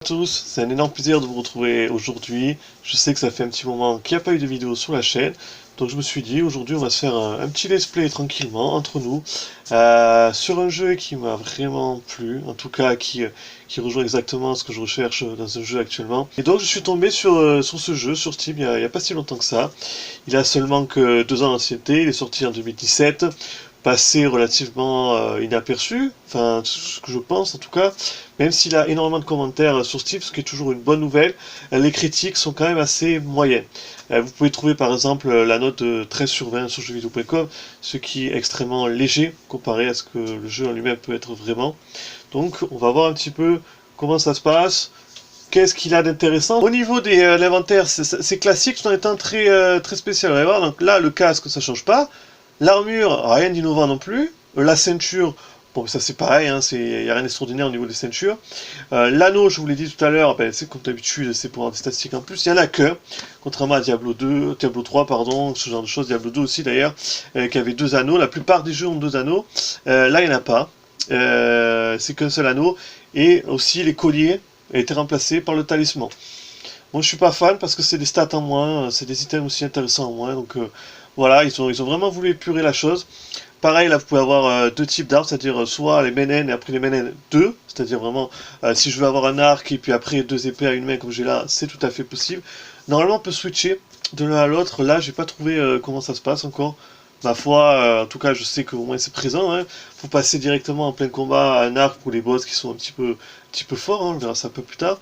À tous, c'est un énorme plaisir de vous retrouver aujourd'hui. Je sais que ça fait un petit moment qu'il n'y a pas eu de vidéo sur la chaîne, donc je me suis dit aujourd'hui on va se faire un petit let's play tranquillement entre nous sur un jeu qui m'a vraiment plu, en tout cas qui rejoint exactement ce que je recherche dans un jeu actuellement. Et donc je suis tombé sur ce jeu sur Steam il y a pas si longtemps que ça. Il a seulement que 2 ans d'ancienneté, il est sorti en 2017. Passé relativement inaperçu, enfin ce que je pense en tout cas, même s'il a énormément de commentaires sur Steam, ce qui est toujours une bonne nouvelle, les critiques sont quand même assez moyennes. Vous pouvez trouver par exemple la note de 13 sur 20 sur jeuxvideo.com, ce qui est extrêmement léger comparé à ce que le jeu en lui-même peut être vraiment. Donc on va voir un petit peu comment ça se passe. Qu'est-ce qu'il a d'intéressant? Au niveau de l'inventaire, c'est classique tout en étant très spécial. Vous allez voir, donc là le casque ça change pas. L'armure, rien d'innovant non plus. La ceinture, bon ça c'est pareil, hein, il n'y a rien d'extraordinaire au niveau des ceintures. L'anneau, je vous l'ai dit tout à l'heure, ben, c'est comme d'habitude, c'est pour avoir des statistiques en plus. Il y en a qu'un, contrairement à Diablo 3, pardon, ce genre de choses, Diablo 2 aussi d'ailleurs, qui avait 2 anneaux. La plupart des jeux ont 2 anneaux. Là, il n'y en a pas. C'est qu'un seul anneau. Et aussi, les colliers étaient remplacés par le talisman. Moi, je suis pas fan parce que c'est des stats en moins, c'est des items aussi intéressants en moins, donc voilà, ils ont vraiment voulu épurer la chose. Pareil, là, vous pouvez avoir deux types d'armes, c'est-à-dire soit les main et après les main 2, c'est-à-dire vraiment, si je veux avoir un arc et puis après 2 épées à une main comme j'ai là, c'est tout à fait possible. Normalement, on peut switcher de l'un à l'autre. Là, j'ai pas trouvé comment ça se passe encore. Ma foi, en tout cas, je sais qu'au moins c'est présent. Hein. Faut passer directement en plein combat à un arc pour les boss qui sont un petit peu forts. Hein. On verra ça un peu plus tard.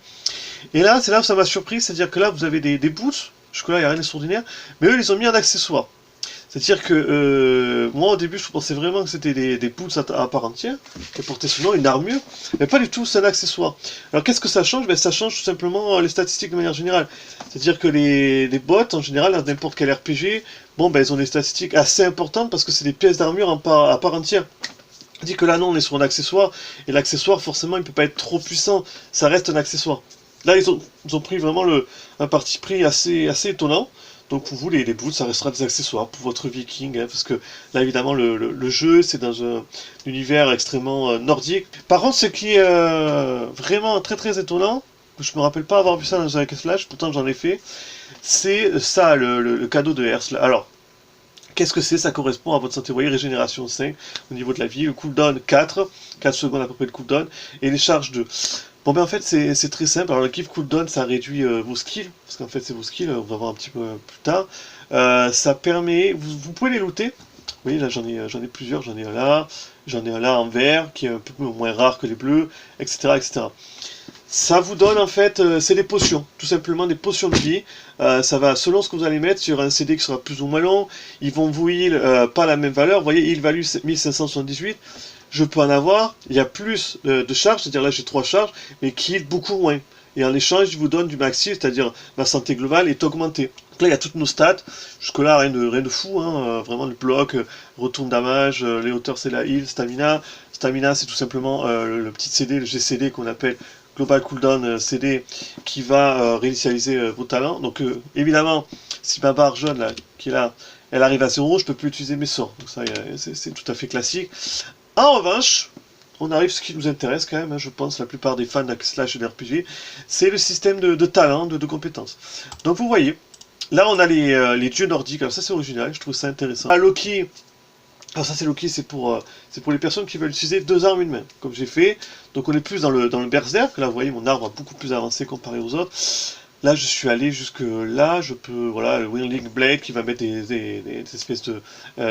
Et là, c'est là où ça m'a surpris, c'est-à-dire que là, vous avez des boots. Jusque-là, il n'y a rien d'extraordinaire. Mais eux, ils les ont mis en accessoire. C'est-à-dire que moi, au début, je pensais vraiment que c'était des boots à part entière, qui portaient sinon une armure, mais pas du tout, c'est un accessoire. Alors, qu'est-ce que ça change? Ben, ça change tout simplement les statistiques de manière générale. C'est-à-dire que les bots, en général, dans n'importe quel RPG, bon, ben, ils ont des statistiques assez importantes parce que c'est des pièces d'armure à part entière. Dit que là non, on est sur un accessoire, et l'accessoire forcément il peut pas être trop puissant, ça reste un accessoire. Là ils ont pris vraiment un parti pris assez étonnant, donc pour vous les boots ça restera des accessoires pour votre viking, hein, parce que là évidemment le jeu c'est dans un univers extrêmement nordique. Par contre ce qui est vraiment très étonnant, je me rappelle pas avoir vu ça dans un hack slash, pourtant j'en ai fait, c'est ça le cadeau de Hearth. Alors, qu'est-ce que c'est? Ça correspond à votre santé, vous voyez, régénération 5 au niveau de la vie, le cooldown 4 secondes à peu près de cooldown, et les charges 2. Bon ben en fait c'est très simple, alors le give cooldown ça réduit vos skills, parce qu'en fait c'est vos skills, on va voir un petit peu plus tard. Ça permet, vous pouvez les looter, vous voyez là j'en ai plusieurs, j'en ai un là en vert, qui est un peu moins rare que les bleus, etc. Ça vous donne en fait, c'est des potions, tout simplement des potions de vie. Ça va, selon ce que vous allez mettre, sur un CD qui sera plus ou moins long, ils vont vous heal pas la même valeur. Vous voyez, heal value 1578, je peux en avoir, il y a plus de charges, c'est-à-dire là j'ai 3 charges, mais qui heal beaucoup moins. Et en échange, je vous donne du maxi, c'est-à-dire ma santé globale est augmentée. Donc là, il y a toutes nos stats, jusque-là, rien de fou, hein, vraiment le bloc, retourne damage, les hauteurs c'est la heal, stamina. Stamina, c'est tout simplement le petit CD, le GCD qu'on appelle Global Cooldown CD, qui va réinitialiser vos talents. Donc évidemment, si ma barre jaune là, qui est là, elle arrive à 0, je peux plus utiliser mes sorts. Donc ça, c'est tout à fait classique. En revanche, on arrive à ce qui nous intéresse quand même, hein, je pense, la plupart des fans d'Hack/Slash et d'RPG, c'est le système de talent, de compétences. Donc vous voyez, là on a les dieux nordiques, alors ça c'est original, je trouve ça intéressant. À Loki, alors ça c'est Loki, c'est pour les personnes qui veulent utiliser 2 armes une main, comme j'ai fait. Donc on est plus dans le berserk, là vous voyez mon arbre a beaucoup plus avancé comparé aux autres. Là je suis allé jusque là, je peux, voilà, le Wingling Blade qui va mettre des espèces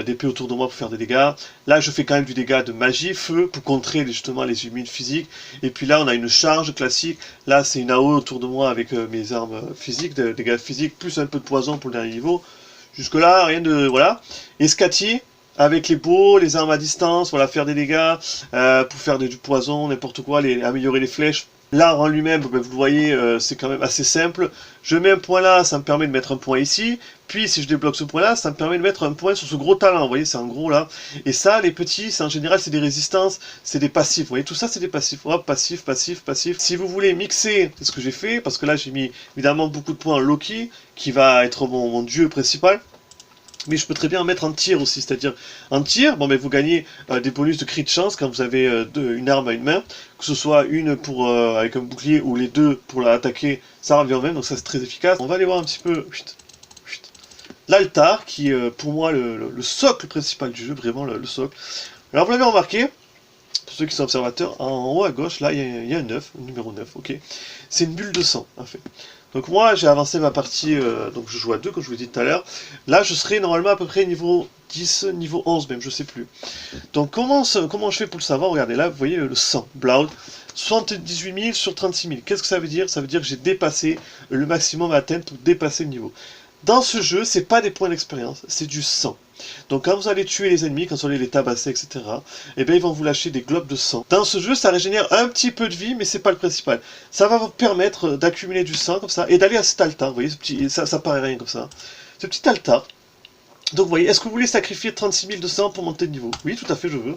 d'épées autour de moi pour faire des dégâts. Là je fais quand même du dégât de magie, feu, pour contrer justement les humines physiques. Et puis là on a une charge classique, là c'est une AO autour de moi avec mes armes physiques, des dégâts physiques, plus un peu de poison pour le dernier niveau. Jusque là, rien de, voilà. Escati, avec les bows, les armes à distance, voilà, faire des dégâts, pour faire du poison, n'importe quoi, améliorer les flèches. L'art en lui-même, ben, vous le voyez, c'est quand même assez simple. Je mets un point là, ça me permet de mettre un point ici. Puis si je débloque ce point là, ça me permet de mettre un point sur ce gros talent. Vous voyez, c'est en gros là. Et ça, les petits, en général, c'est des résistances, c'est des passifs. Vous voyez, tout ça, c'est des passifs. Hop, passif. Si vous voulez mixer, c'est ce que j'ai fait, parce que là, j'ai mis évidemment beaucoup de points en Loki, qui va être mon dieu principal. Mais je peux très bien en mettre en tir aussi, c'est-à-dire en tir, bon, ben, vous gagnez des bonus de crit de chance quand vous avez une arme à une main, que ce soit une pour avec un bouclier ou les deux pour l'attaquer, ça revient au même, donc ça c'est très efficace. On va aller voir un petit peu l'altar, qui est pour moi le socle principal du jeu, vraiment le socle. Alors vous l'avez remarqué, pour ceux qui sont observateurs, en haut à gauche, là il y a un 9, un numéro 9, ok. C'est une bulle de sang, en fait. Donc moi j'ai avancé ma partie, donc je joue à 2 comme je vous l'ai dit tout à l'heure. Là je serai normalement à peu près niveau 10, niveau 11 même, je sais plus. Donc comment je fais pour le savoir? Regardez là, vous voyez le sang, Blood, 78 000 sur 36 000. Qu'est-ce que ça veut dire? Ça veut dire que j'ai dépassé le maximum à atteindre pour dépasser le niveau. Dans ce jeu, c'est pas des points d'expérience, c'est du sang. Donc quand vous allez tuer les ennemis, quand vous allez les tabasser, etc., eh bien ils vont vous lâcher des globes de sang. Dans ce jeu, ça régénère un petit peu de vie, mais c'est pas le principal. Ça va vous permettre d'accumuler du sang comme ça, et d'aller à cet altar, vous voyez, ce petit, ça paraît rien comme ça. Ce petit altar. Donc vous voyez, est-ce que vous voulez sacrifier 36 000 de sang pour monter de niveau? Oui, tout à fait, je veux.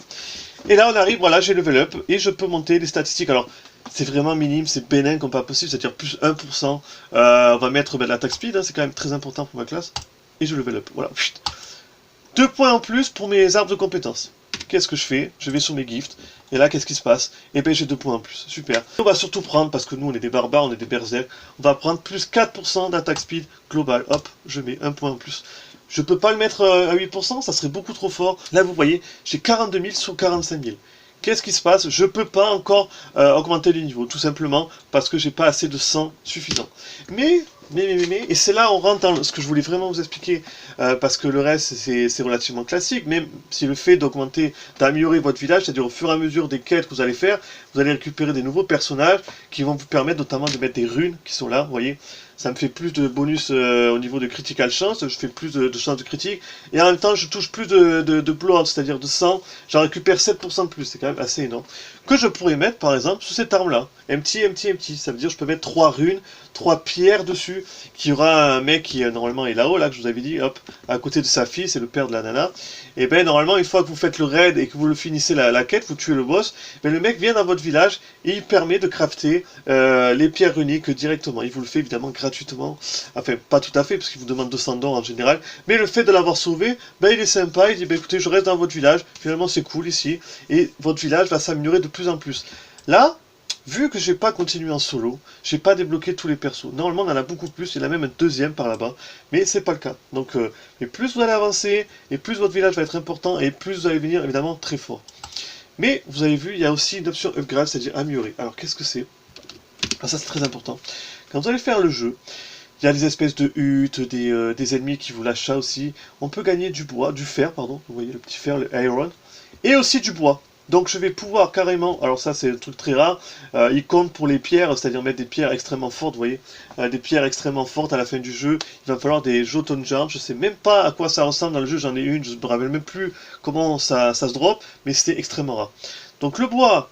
Et là on arrive, voilà, j'ai level up, et je peux monter les statistiques. Alors, c'est vraiment minime, c'est bénin comme pas possible, c'est-à-dire plus 1%. On va mettre l'attaque speed, hein, c'est quand même très important pour ma classe. Et je level up, voilà. 2 points en plus pour mes arbres de compétences. Qu'est-ce que je fais? Je vais sur mes gifts, et là qu'est-ce qui se passe? Et bien j'ai 2 points en plus, super. On va surtout prendre, parce que nous on est des barbares, on est des berserk, on va prendre plus 4% d'attaque speed global. Hop, je mets 1 point en plus. Je peux pas le mettre à 8%, ça serait beaucoup trop fort. Là vous voyez, j'ai 42 000 sur 45 000. Qu'est-ce qui se passe? Je peux pas encore augmenter les niveaux, tout simplement parce que j'ai pas assez de sang suffisant. Mais, et c'est là on rentre dans ce que je voulais vraiment vous expliquer, parce que le reste c'est relativement classique, même si le fait d'augmenter, d'améliorer votre village, c'est-à-dire au fur et à mesure des quêtes que vous allez faire, vous allez récupérer des nouveaux personnages qui vont vous permettre notamment de mettre des runes qui sont là, vous voyez. Ça me fait plus de bonus au niveau de critical chance, je fais plus de chance de critique, et en même temps je touche plus de blood, c'est-à-dire de sang, j'en récupère 7% de plus, c'est quand même assez énorme. Que je pourrais mettre par exemple sous cette arme-là, empty, ça veut dire que je peux mettre 3 runes, 3 pierres dessus, qui aura un mec qui normalement est là-haut, là que je vous avais dit, hop, à côté de sa fille, c'est le père de la nana, et ben normalement une fois que vous faites le raid et que vous le finissez la quête, vous tuez le boss, ben le mec vient dans votre village et il permet de crafter les pierres runiques directement, il vous le fait évidemment gratuitement, enfin pas tout à fait parce qu'il vous demande 200 dons en général, mais le fait de l'avoir sauvé, ben il est sympa, il dit ben écoutez je reste dans votre village, finalement c'est cool ici, et votre village va s'améliorer de plus en plus. Là, vu que j'ai pas continué en solo, j'ai pas débloqué tous les persos. Normalement on en a beaucoup plus, il y en a même un deuxième par là-bas, mais c'est pas le cas. Donc et plus vous allez avancer, et plus votre village va être important, et plus vous allez venir évidemment très fort. Mais vous avez vu, il y a aussi une option upgrade, c'est-à-dire améliorer. Alors qu'est-ce que c'est? Ah, ça c'est très important. Quand vous allez faire le jeu, il y a des espèces de huttes, des ennemis qui vous lâchent ça aussi. On peut gagner du bois, du fer, pardon. Vous voyez le petit fer, le iron. Et aussi du bois. Donc je vais pouvoir carrément, alors ça c'est un truc très rare, il compte pour les pierres, c'est-à-dire mettre des pierres extrêmement fortes, vous voyez, des pierres extrêmement fortes à la fin du jeu, il va falloir des Jotun Jars, je sais même pas à quoi ça ressemble dans le jeu, j'en ai une, je me rappelle même plus comment ça se drop, mais c'était extrêmement rare. Donc le bois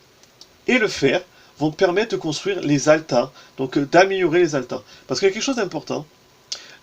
et le fer vont permettre de construire les altars, donc d'améliorer les altars. Parce qu'il y a quelque chose d'important.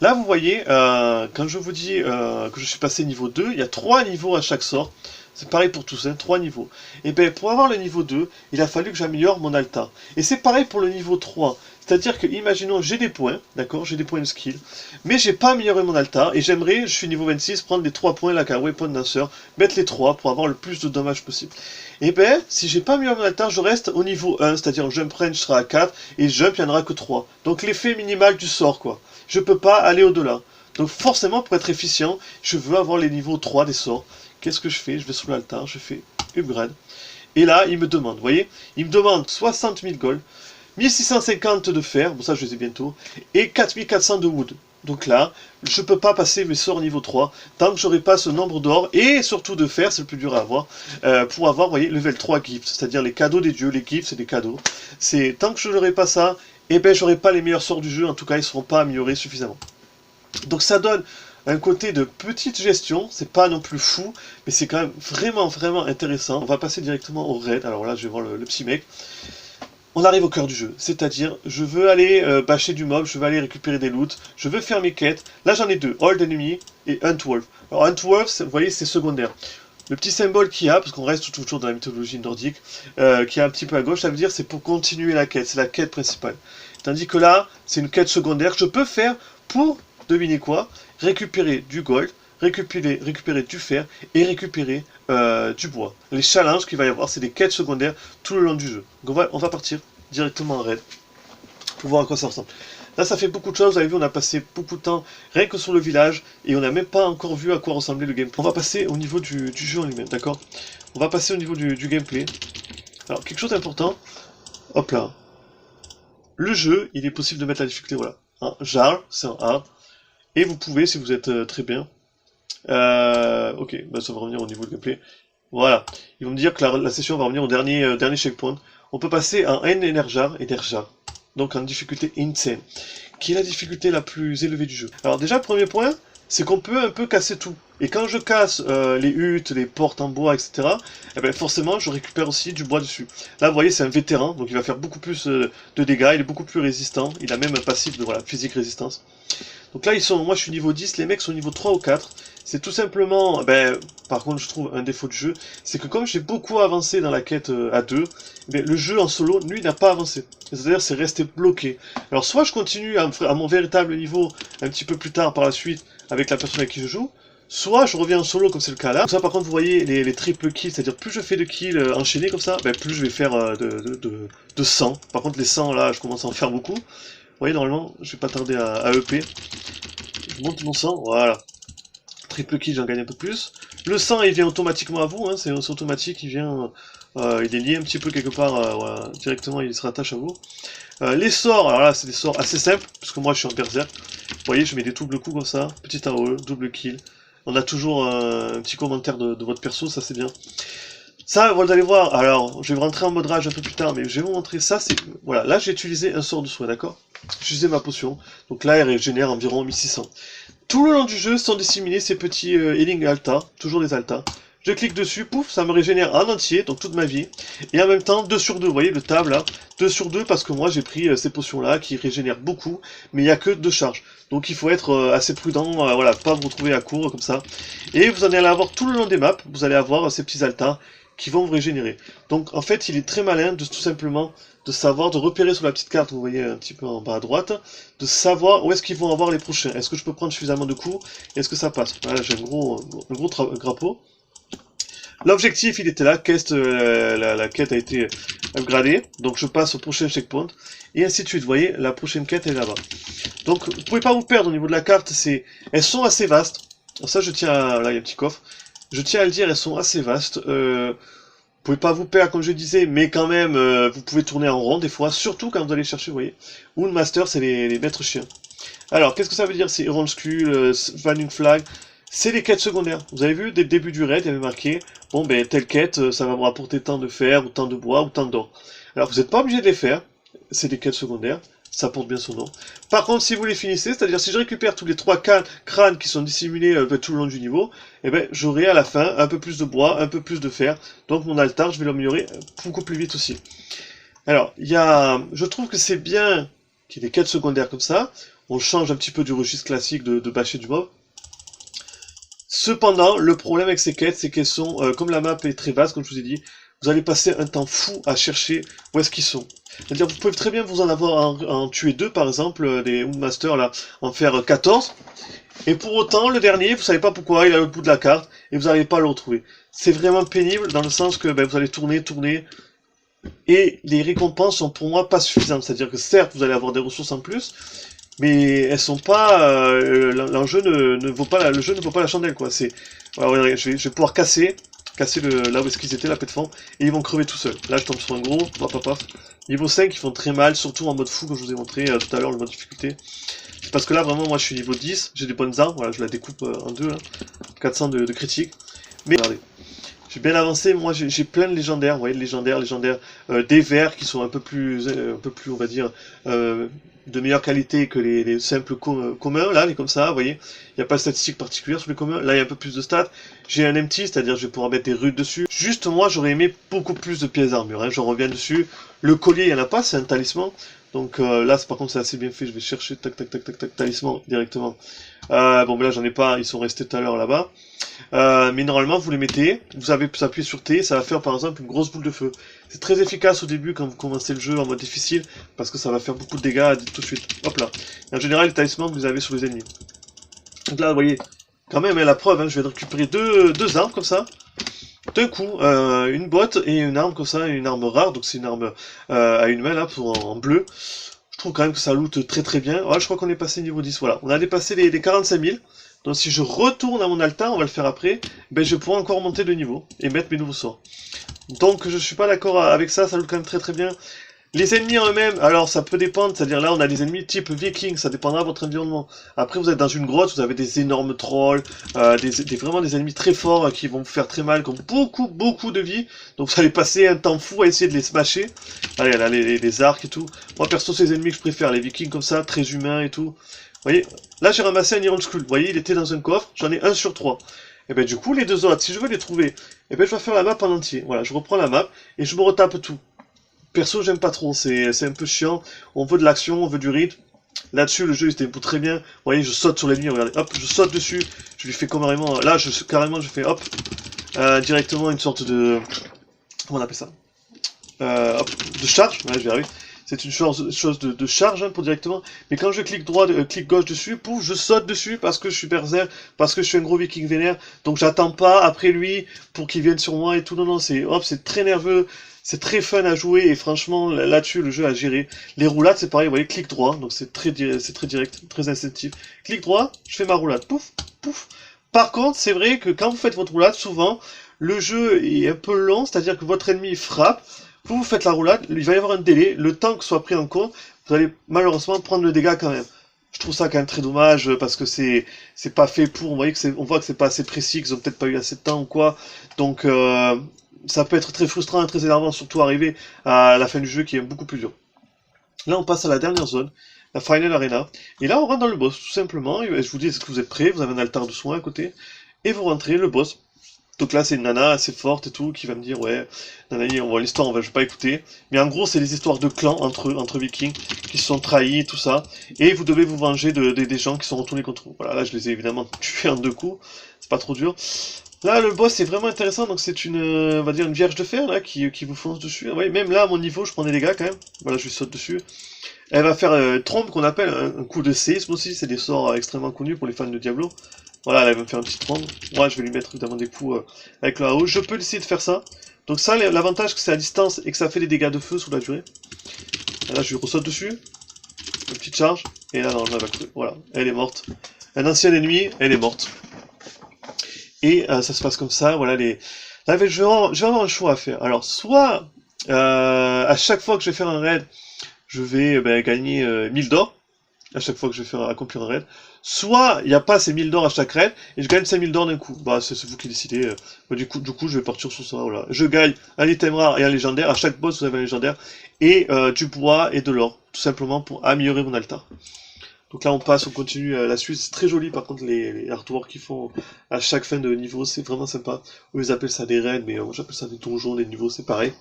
Là, vous voyez, quand je vous dis que je suis passé niveau 2, il y a 3 niveaux à chaque sort. C'est pareil pour tous, hein, 3 niveaux. Et bien, pour avoir le niveau 2, il a fallu que j'améliore mon altar. Et c'est pareil pour le niveau 3. C'est-à-dire que, imaginons, j'ai des points, d'accord, j'ai des points de skill, mais j'ai pas amélioré mon altar, et j'aimerais, je suis niveau 26, prendre les 3 points, là, qu'un weapon dancer, mettre les 3 pour avoir le plus de dommages possible. Et ben, si j'ai pas amélioré mon altar, je reste au niveau 1, c'est-à-dire jump range sera à 4, et jump, il n'y en aura que 3. Donc l'effet minimal du sort, quoi. Je peux pas aller au-delà. Donc forcément, pour être efficient, je veux avoir les niveaux 3 des sorts. Qu'est-ce que je fais? Je vais sous l'altar, je fais upgrade. Et là, il me demande, vous voyez, il me demande 60 000 gold, 1650 de fer, bon ça je les ai bientôt, et 4400 de wood. Donc là, je ne peux pas passer mes sorts niveau 3, tant que j'aurai pas ce nombre d'or, et surtout de fer, c'est le plus dur à avoir, pour avoir, vous voyez, level 3 gifts, c'est-à-dire les cadeaux des dieux, les gifts, c'est des cadeaux. C'est tant que je n'aurai pas ça, et ben j'aurai pas les meilleurs sorts du jeu, en tout cas ils ne seront pas améliorés suffisamment. Donc ça donne un côté de petite gestion, c'est pas non plus fou, mais c'est quand même vraiment intéressant. On va passer directement au raid, alors là je vais voir le petit mec. On arrive au cœur du jeu, c'est-à-dire je veux aller bâcher du mob, je veux aller récupérer des loots, je veux faire mes quêtes. Là j'en ai 2, Old Enemy et Hunt Wolf. Alors Hunt Wolf, vous voyez, c'est secondaire. Le petit symbole qu'il y a, parce qu'on reste toujours dans la mythologie nordique, qui est un petit peu à gauche, ça veut dire c'est pour continuer la quête, c'est la quête principale. Tandis que là, c'est une quête secondaire que je peux faire pour, devinez quoi, récupérer du gold, récupérer du fer et récupérer du bois. Les challenges qu'il va y avoir, c'est des quêtes secondaires tout le long du jeu. Donc on va partir directement en raid pour voir à quoi ça ressemble. Là, ça fait beaucoup de choses, vous avez vu, on a passé beaucoup de temps rien que sur le village, et on n'a même pas encore vu à quoi ressemblait le gameplay. On va passer au niveau du jeu en lui-même, d'accord? On va passer au niveau du gameplay. Alors, quelque chose d'important, hop là. Le jeu, il est possible de mettre la difficulté, voilà. Un jar, c'est un hard. Et vous pouvez, si vous êtes très bien, ok, bah ça va revenir au niveau du gameplay. Voilà, ils vont me dire que la session va revenir au dernier checkpoint. On peut passer en Enerjar, donc en difficulté insane, qui est la difficulté la plus élevée du jeu. Alors déjà, le premier point, c'est qu'on peut un peu casser tout. Et quand je casse les huttes, les portes en bois, etc., eh ben forcément, je récupère aussi du bois dessus. Là, vous voyez, c'est un vétéran, donc il va faire beaucoup plus de dégâts, il est beaucoup plus résistant, il a même un passif de physique résistance. Donc là, moi je suis niveau 10, les mecs sont niveau 3 ou 4. C'est tout simplement, par contre je trouve un défaut du jeu, c'est que comme j'ai beaucoup avancé dans la quête à 2, le jeu en solo, lui, n'a pas avancé. C'est-à-dire c'est resté bloqué. Alors soit je continue à mon véritable niveau un petit peu plus tard par la suite avec la personne avec qui je joue, soit je reviens en solo comme c'est le cas là. Donc ça par contre vous voyez les triple kills, c'est-à-dire plus je fais de kills enchaînés comme ça, plus je vais faire de 100. Par contre les 100 là je commence à en faire beaucoup. Vous voyez normalement je vais pas tarder à EP. Je monte mon 100, voilà. Triple kill, j'en gagne un peu plus. Le 100 il vient automatiquement à vous, hein, c'est automatique, il vient, il est lié un petit peu quelque part, voilà, directement il se rattache à vous. Les sorts, alors là c'est des sorts assez simples, parce que moi je suis en berserk. Vous voyez, je mets des doubles coups comme ça, petit AOE, double kill. On a toujours un petit commentaire de votre perso, ça c'est bien. Ça, vous allez voir, alors je vais rentrer en mode rage un peu plus tard, mais je vais vous montrer ça, c'est... Voilà, là j'ai utilisé un sort de soin, d'accord? J'ai utilisé ma potion, donc là elle régénère environ 1600. Tout le long du jeu sont disséminés ces petits healing alta, toujours les alta. Je clique dessus, pouf, ça me régénère en entier, donc toute ma vie. Et en même temps, 2 sur 2, vous voyez le tab là, 2 sur 2 parce que moi j'ai pris ces potions là qui régénèrent beaucoup, mais il n'y a que 2 charges. Donc il faut être assez prudent, voilà, pas vous retrouver à court comme ça. Et vous en allez avoir tout le long des maps, vous allez avoir ces petits altas qui vont vous régénérer. Donc en fait il est très malin de tout simplement de savoir, de repérer sur la petite carte, vous voyez un petit peu en bas à droite, de savoir où est-ce qu'ils vont avoir les prochains. Est-ce que je peux prendre suffisamment de coups? Est-ce que ça passe? Voilà, j'ai un gros drapeau. L'objectif il était là, la quête a été upgradée, donc je passe au prochain checkpoint, et ainsi de suite, vous voyez, la prochaine quête est là-bas. Donc vous pouvez pas vous perdre au niveau de la carte, elles sont assez vastes. Alors ça je tiens à... Là il y a un petit coffre. Je tiens à le dire, elles sont assez vastes. Vous pouvez pas vous perdre comme je disais, mais quand même, vous pouvez tourner en rond des fois, surtout quand vous allez chercher, vous voyez. Wound Master, c'est les maîtres chiens. Alors, qu'est-ce que ça veut dire? C'est Orange Skull, Vanning Flag, c'est les quêtes secondaires. Vous avez vu, dès le début du raid, il y avait marqué, bon ben, telle quête, ça va me rapporter tant de fer, ou tant de bois, ou tant d'or. Alors, vous n'êtes pas obligé de les faire, c'est des quêtes secondaires. Ça porte bien son nom. Par contre, si vous les finissez, c'est-à-dire si je récupère tous les 3 crânes qui sont dissimulés tout le long du niveau, eh ben, j'aurai à la fin un peu plus de bois, un peu plus de fer. Donc mon altar, je vais l'améliorer beaucoup plus vite aussi. Alors, je trouve que c'est bien qu'il y ait des quêtes secondaires comme ça. On change un petit peu du registre classique de bâcher du mob. Cependant, le problème avec ces quêtes, c'est qu'elles sont, comme la map est très vaste, comme je vous ai dit, vous allez passer un temps fou à chercher où est-ce qu'ils sont. C'est-à-dire, vous pouvez très bien vous en avoir en tuer 2, par exemple, des Woundmasters, là, en faire 14, et pour autant, le dernier, vous savez pas pourquoi, il est à l'autre bout de la carte, et vous n'arrivez pas à le retrouver. C'est vraiment pénible, dans le sens que vous allez tourner, et les récompenses sont pour moi pas suffisantes. C'est-à-dire que certes, vous allez avoir des ressources en plus, mais elles sont pas... l'enjeu ne vaut pas le jeu ne vaut pas la chandelle, quoi. Voilà, je vais pouvoir casser là où est-ce qu'ils étaient, la plaie de fond, et ils vont crever tout seuls. Là, je tombe sur un gros, paf. Niveau 5, ils font très mal, surtout en mode fou, comme je vous ai montré tout à l'heure, le mode difficulté. C'est parce que là, vraiment, moi, je suis niveau 10, j'ai des bonnes armes, voilà, je la découpe en deux, là. 400 de critique. Mais, regardez, j'ai bien avancé, moi, j'ai plein de légendaires, vous voyez, légendaires, des verts qui sont un peu plus, on va dire, de meilleure qualité que les simples communs, là, les comme ça, vous voyez, il n'y a pas de statistiques particulières sur les communs, là il y a un peu plus de stats, j'ai un empty, c'est-à-dire je vais pouvoir mettre des rudes dessus, juste moi j'aurais aimé beaucoup plus de pièces d'armure, hein. J'en reviens dessus, le collier il n'y en a pas, c'est un talisman, donc là par contre c'est assez bien fait, je vais chercher, tac, talisman directement, bon mais là j'en ai pas, ils sont restés tout à l'heure là-bas, mais normalement vous les mettez, vous avez appuyé sur T, ça va faire par exemple une grosse boule de feu. C'est très efficace au début quand vous commencez le jeu en mode difficile, parce que ça va faire beaucoup de dégâts tout de suite. Hop là. Et en général les talismans vous les avez sur les ennemis. Donc là vous voyez, quand même, hein, la preuve, hein, je viens de récupérer deux armes comme ça. D'un coup, une botte et une arme comme ça, une arme rare, donc c'est une arme à une main là, en bleu. Je trouve quand même que ça loot très très bien. Ouais, je crois qu'on est passé niveau 10, voilà. On a dépassé les 45 000. Donc si je retourne à mon altar, on va le faire après, ben je vais pouvoir encore monter de niveau et mettre mes nouveaux sorts. Donc je suis pas d'accord avec ça, ça loot quand même très très bien. Les ennemis en eux-mêmes, alors ça peut dépendre, c'est-à-dire là on a des ennemis type viking, ça dépendra de votre environnement. Après vous êtes dans une grotte, vous avez des énormes trolls, vraiment des ennemis très forts qui vont vous faire très mal, qui ont beaucoup de vie. Donc vous allez passer un temps fou à essayer de les smasher. Allez, là les arcs et tout. Moi perso c'est les ennemis que je préfère, les vikings comme ça, très humains et tout. Vous voyez, là j'ai ramassé un Iron Skull, vous voyez il était dans un coffre, j'en ai 1 sur 3. Et ben du coup les deux autres, si je veux les trouver, et ben je vais faire la map en entier. Voilà, je reprends la map et je me retape tout. Perso, j'aime pas trop, c'est un peu chiant. On veut de l'action, on veut du rythme. Là-dessus, le jeu, il se débrouille très bien. Vous voyez, je saute sur l'ennemi, regardez, hop, je saute dessus. Je lui fais carrément, là, je fais, hop, directement une sorte de... Comment on appelle ça hop, de charge, ouais, je vais y arriver. C'est une chose de charge hein, pour directement. Mais quand je clique droit, clique gauche dessus, pouf, je saute dessus parce que je suis berserk, parce que je suis un gros viking vénère. Donc j'attends pas après lui pour qu'il vienne sur moi et tout. Non, non, c'est hop, c'est très nerveux. C'est très fun à jouer et franchement là-dessus le jeu a géré. Les roulades c'est pareil, vous voyez, clic droit, donc c'est très direct, très instinctif. Clic droit, je fais ma roulade, pouf, pouf. Par contre, c'est vrai que quand vous faites votre roulade, souvent, le jeu est un peu long, c'est-à-dire que votre ennemi frappe, vous faites la roulade, il va y avoir un délai, le temps que soit pris en compte, vous allez malheureusement prendre le dégât quand même. Je trouve ça quand même très dommage parce que c'est pas fait pour, on voit que c'est pas assez précis, qu'ils ont peut-être pas eu assez de temps ou quoi. Donc ça peut être très frustrant et très énervant, surtout arriver à la fin du jeu qui est beaucoup plus dur. Là, on passe à la dernière zone, la Final Arena. Et là, on rentre dans le boss, tout simplement. Et je vous dis, est-ce que vous êtes prêts? Vous avez un altar de soins à côté. Et vous rentrez, le boss. Donc là, c'est une nana assez forte et tout, qui va me dire, ouais, nanani, on voit l'histoire, je vais pas écouter. Mais en gros, c'est les histoires de clans entre vikings, qui se sont trahis, tout ça. Et vous devez vous venger des gens qui sont retournés contre vous. Voilà, là, je les ai évidemment tués en 2 coups. C'est pas trop dur. Là, le boss est vraiment intéressant, donc c'est une, on va dire, une vierge de fer, là, qui vous fonce dessus. Ouais, même là, à mon niveau, je prends des dégâts, quand même. Voilà, je lui saute dessus. Elle va faire trompe, qu'on appelle un coup de séisme aussi, c'est des sorts extrêmement connus pour les fans de Diablo. Voilà, elle va me faire un petit trompe. Moi, je vais lui mettre évidemment des coups avec le AO. Je peux essayer de faire ça. Donc ça, l'avantage, que c'est à distance et que ça fait des dégâts de feu sur la durée. Là, je lui ressaute dessus. Une petite charge. Et là, non, elle va courir. Voilà, elle est morte. Un ancien ennemi, elle est morte. Et ça se passe comme ça, voilà, là, je vais avoir un choix à faire. Alors, soit, à chaque fois que je vais faire un raid, je vais gagner 1000 d'or, à chaque fois que je vais faire accomplir un raid, soit il n'y a pas ces 1000 d'or à chaque raid, et je gagne 5000 d'or d'un coup. Bah, c'est vous qui décidez. Du coup, je vais partir sur ça, voilà. Je gagne un item rare et un légendaire, à chaque boss vous avez un légendaire, et du bois et de l'or, tout simplement pour améliorer mon altar. Donc là on passe, on continue la suite, c'est très joli par contre les artworks qu'ils font à chaque fin de niveau, c'est vraiment sympa. Eux ils appellent ça des raids, mais moi j'appelle ça des donjons, des niveaux, c'est pareil.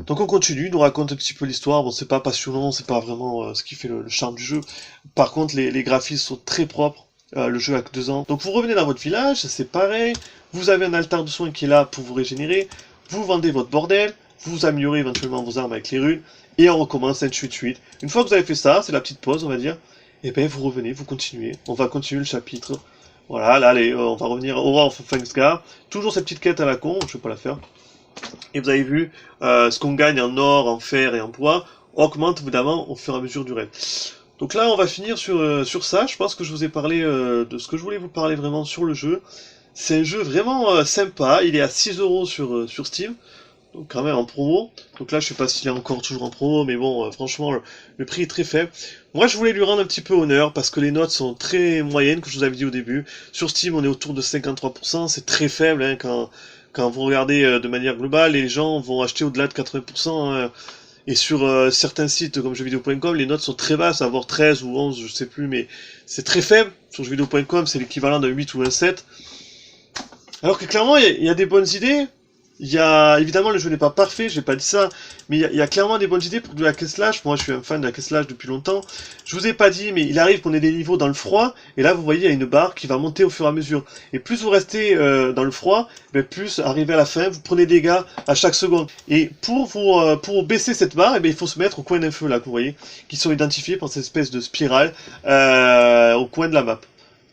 Donc on continue, nous raconte un petit peu l'histoire, bon c'est pas passionnant, c'est pas vraiment ce qui fait le charme du jeu. Par contre les graphismes sont très propres, le jeu a que 2 ans. Donc vous revenez dans votre village, c'est pareil, vous avez un altar de soins qui est là pour vous régénérer, vous vendez votre bordel, vous améliorez éventuellement vos armes avec les runes, et on recommence ainsi de suite. Une fois que vous avez fait ça, c'est la petite pause on va dire. Et ben vous revenez, vous continuez, on va continuer le chapitre. Voilà, là allez, on va revenir au War of Fangscar. Toujours cette petite quête à la con, je vais pas la faire. Et vous avez vu, ce qu'on gagne en or, en fer et en bois augmente évidemment au fur et à mesure du raid. Donc là on va finir sur ça, je pense que je vous ai parlé de ce que je voulais vous parler vraiment sur le jeu. C'est un jeu vraiment sympa, il est à 6€ sur Steam. Donc quand même en promo. Donc là je sais pas s'il est encore toujours en promo, mais bon franchement le prix est très faible. Moi je voulais lui rendre un petit peu honneur parce que les notes sont très moyennes, comme je vous avais dit au début. Sur Steam on est autour de 53%, c'est très faible hein, quand vous regardez de manière globale, les gens vont acheter au-delà de 80%. Hein, et sur certains sites comme jeuxvideo.com, les notes sont très basses, à avoir 13 ou 11, je sais plus, mais c'est très faible. Sur jeuxvideo.com c'est l'équivalent d'un 8 ou un 7. Alors que clairement il y a des bonnes idées. Il y a, évidemment, le jeu n'est pas parfait, j'ai pas dit ça, mais il y a clairement des bonnes idées pour de la hack slash. Moi, je suis un fan de la hack slash depuis longtemps. Je vous ai pas dit, mais il arrive qu'on ait des niveaux dans le froid, et là, vous voyez, il y a une barre qui va monter au fur et à mesure. Et plus vous restez dans le froid, plus, arrivé à la fin, vous prenez des dégâts à chaque seconde. Et pour baisser cette barre, il faut se mettre au coin d'un feu, là, que vous voyez, qui sont identifiés par cette espèce de spirale au coin de la map.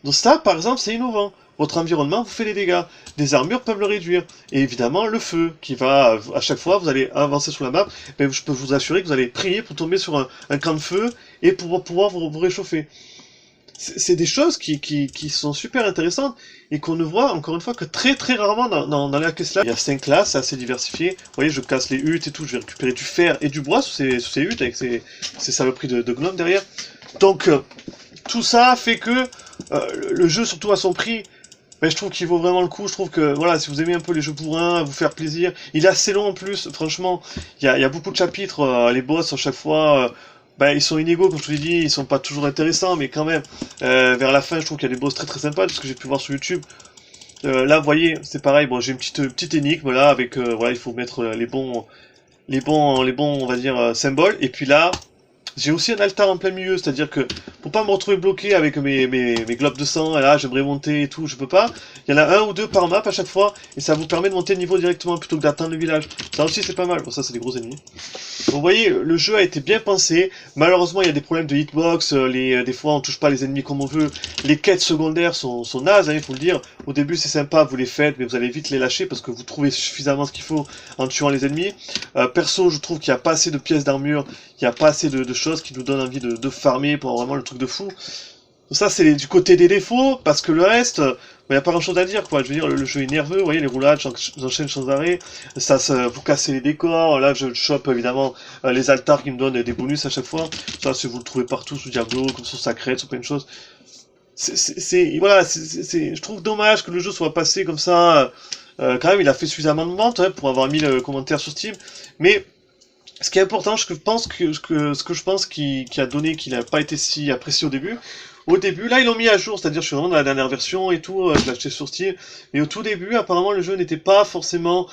Donc ça, par exemple, c'est innovant. votre environnement vous fait des dégâts. Des armures peuvent le réduire. Et évidemment, le feu, qui va, à chaque fois, vous allez avancer sur la map, ben, je peux vous assurer que vous allez prier pour tomber sur un camp de feu et pour pouvoir vous réchauffer. C'est des choses qui sont super intéressantes et qu'on ne voit encore une fois que très très rarement dans les hack and slash. Il y a 5 classes, assez diversifiées. Vous voyez, je casse les huttes et tout, je vais récupérer du fer et du bois sous ces huttes avec ces saloperies de gnomes derrière. Donc tout ça fait que le jeu, surtout à son prix, ben, je trouve qu'il vaut vraiment le coup. Je trouve que voilà, si vous aimez un peu les jeux bourrins, vous faire plaisir, il est assez long en plus. Franchement, il y a beaucoup de chapitres, les boss à chaque fois. Ben, ils sont inégaux, comme je vous l'ai dit, ils sont pas toujours intéressants, mais quand même, vers la fin, je trouve qu'il y a des boss très très sympas, de ce que j'ai pu voir sur YouTube. Là, vous voyez, c'est pareil, bon, j'ai une petite énigme, là, avec, voilà, il faut mettre les bons, on va dire, symboles, et puis là, j'ai aussi un altar en plein milieu, c'est-à-dire que, pour pas me retrouver bloqué avec mes globes de sang, et là, j'aimerais monter et tout, je peux pas, il y en a un ou deux par map à chaque fois, et ça vous permet de monter le niveau directement, plutôt que d'atteindre le village. Ça aussi, c'est pas mal, bon, ça, c'est des gros ennemis. Donc, vous voyez, le jeu a été bien pensé. Malheureusement, il y a des problèmes de hitbox. Des fois, on touche pas les ennemis comme on veut. Les quêtes secondaires sont nazes, hein, il faut le dire. Au début, c'est sympa, vous les faites, mais vous allez vite les lâcher parce que vous trouvez suffisamment ce qu'il faut en tuant les ennemis. Perso, je trouve qu'il n'y a pas assez de pièces d'armure. Il n'y a pas assez de choses qui nous donnent envie de farmer pour avoir vraiment le truc de fou. Ça, c'est du côté des défauts, parce que le reste, il n'y a pas grand chose à dire, quoi. Je veux dire, le jeu est nerveux, vous voyez, les roulades, j'enchaîne sans arrêt, vous cassez les décors, là, je chope, évidemment, les altars qui me donnent des bonus à chaque fois. Ça, si vous le trouvez partout, sous Diablo, comme sur Sacred, sur plein de choses. Voilà, je trouve dommage que le jeu soit passé comme ça. Quand même, il a fait suffisamment de ventes, hein, pour avoir 1000 commentaires sur Steam, mais ce qui est important, ce que je pense qui a donné qu'il n'a pas été si apprécié au début, là ils l'ont mis à jour, c'est-à-dire je suis vraiment dans la dernière version et tout, je l'ai acheté sur Steam, mais au tout début apparemment le jeu n'était pas forcément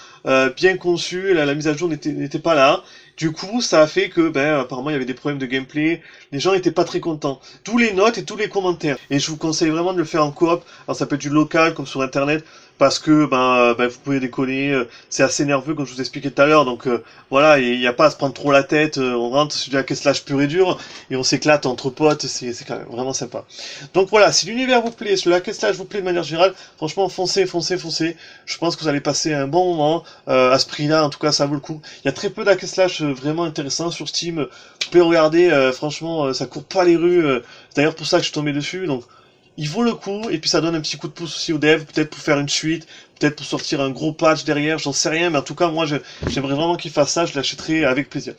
bien conçu, la mise à jour n'était pas là, du coup ça a fait que ben apparemment il y avait des problèmes de gameplay, les gens n'étaient pas très contents, tous les notes et tous les commentaires, et je vous conseille vraiment de le faire en coop, alors ça peut être du local comme sur internet, parce que vous pouvez déconner, c'est assez nerveux comme je vous expliquais tout à l'heure, donc voilà, il n'y a pas à se prendre trop la tête, on rentre sur du hack and slash pur et dur, et on s'éclate entre potes, c'est quand même vraiment sympa. Donc voilà, si l'univers vous plaît, si le hack and slash vous plaît de manière générale, franchement foncez, je pense que vous allez passer un bon moment, à ce prix-là, en tout cas ça vaut le coup. Il y a très peu d'hack and slash vraiment intéressants sur Steam, vous pouvez regarder, franchement, ça court pas les rues, c'est d'ailleurs pour ça que je suis tombé dessus, donc il vaut le coup, et puis ça donne un petit coup de pouce aussi aux devs, peut-être pour faire une suite, peut-être pour sortir un gros patch derrière, j'en sais rien, mais en tout cas, moi, j'aimerais vraiment qu'ils fassent ça, je l'achèterai avec plaisir.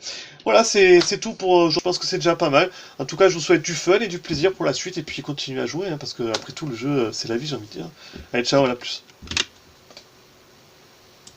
Voilà, c'est tout pour, je pense que c'est déjà pas mal. En tout cas, je vous souhaite du fun et du plaisir pour la suite, et puis continuez à jouer, hein, parce que après tout, le jeu, c'est la vie, j'ai envie de dire. Allez, ciao, à la plus.